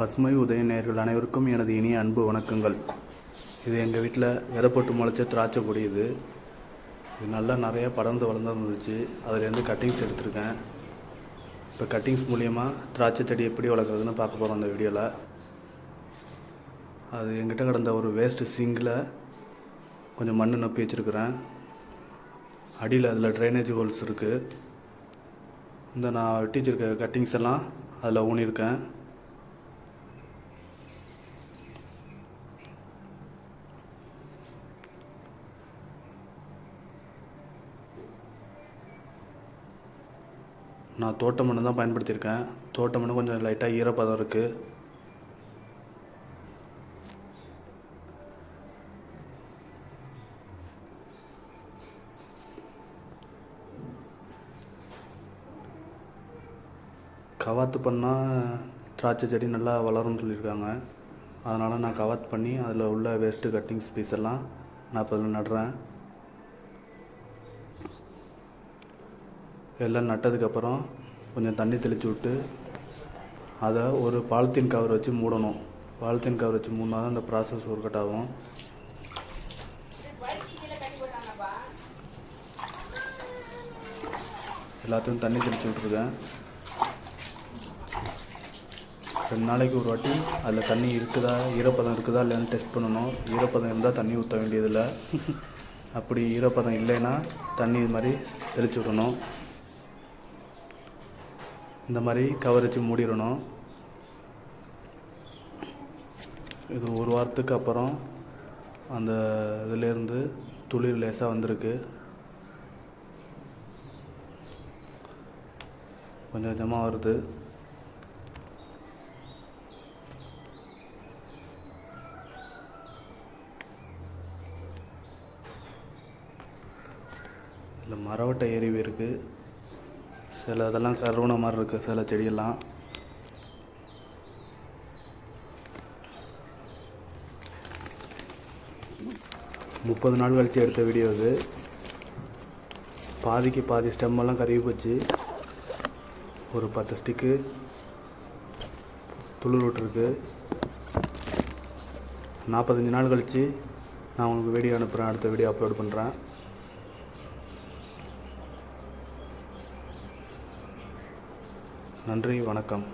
பசுமை உதய நேயர்கள் அனைவருக்கும் எனது இனிய அன்பு வணக்கங்கள். இது எங்கள் வீட்டில் விதை போட்டு முளைச்ச திராட்சை கொடி. இது நல்லா நிறையா படர்ந்து வளர்ந்துருந்துச்சு. அதுலேருந்து கட்டிங்ஸ் எடுத்திருக்கேன். இப்போ கட்டிங்ஸ் மூலியமாக திராட்சை செடி எப்படி வளர்க்குறதுன்னு பார்க்க போகிறோம் அந்த வீடியோவில். அது எங்கிட்ட கிடந்த ஒரு வேஸ்ட்டு சிங்கில் கொஞ்சம் மண் நப்பி வச்சுருக்கிறேன். அடியில் அதில் ட்ரைனேஜ் ஹோல்ஸ் இருக்குது. இந்த நான் வெட்டி வச்சுருக்க கட்டிங்ஸ் எல்லாம் அதில் ஊனியிருக்கேன். நான் தோட்ட மண்ணு தான் பயன்படுத்தியிருக்கேன். தோட்ட மண்ணு கொஞ்சம் லைட்டாக ஈரப்பதம் இருக்குது. கவாத்து பண்ணால் திராட்சை செடி நல்லா வளரும்னு சொல்லியிருக்காங்க. அதனால் நான் கவாத்து பண்ணி அதில் உள்ள வேஸ்ட்டு கட்டிங்ஸ் பீஸ் எல்லாம் நான் இப்போ நடுறேன். எல்லாம் நட்டதுக்கப்புறம் கொஞ்சம் தண்ணி தெளித்து விட்டு அதை ஒரு பாலித்தீன் கவர் வச்சு மூடணும். பாலித்தீன் கவர் வச்சு மூடினா தான் அந்த ப்ராசஸ் ஒர்க் அவுட் ஆகும். எல்லாத்தையும் தண்ணி தெளித்து விட்ருக்கேன். 2 நாளைக்கு ஒரு வாட்டி அதில் தண்ணி இருக்குதா, ஈரப்பதம் இருக்குதா இல்லைன்னு டெஸ்ட் பண்ணணும். ஈரப்பதம் இருந்தால் தண்ணி ஊற்ற வேண்டியதில்லை. அப்படி ஈரப்பதம் இல்லைன்னா தண்ணி இது மாதிரி தெளித்து விடணும். இந்த மாதிரி கவர் வச்சு மூடிடணும். இது ஒரு வாரத்துக்கு அப்புறம் அந்த இதிலேருந்து துளிர் லேசாக வந்திருக்கு. கொஞ்சம் கொஞ்சமாக வருது. இதில் மரவட்டை ஏறி இருக்குது. சில இதெல்லாம் கருவண மாதிரி இருக்குது சில செடியெல்லாம். முப்பது நாள் கழித்து எடுத்த வீடியோ இது. பாதிக்கு பாதி ஸ்டெம்மெல்லாம் கருவி போச்சு. ஒரு 10 ஸ்டிக்கு துளிர் விட்டுருக்கு. 45 நாள் கழித்து நான் உங்களுக்கு வீடியோ அனுப்புகிறேன். அடுத்த வீடியோ அப்லோட் பண்ணுறேன். நன்றி, வணக்கம்.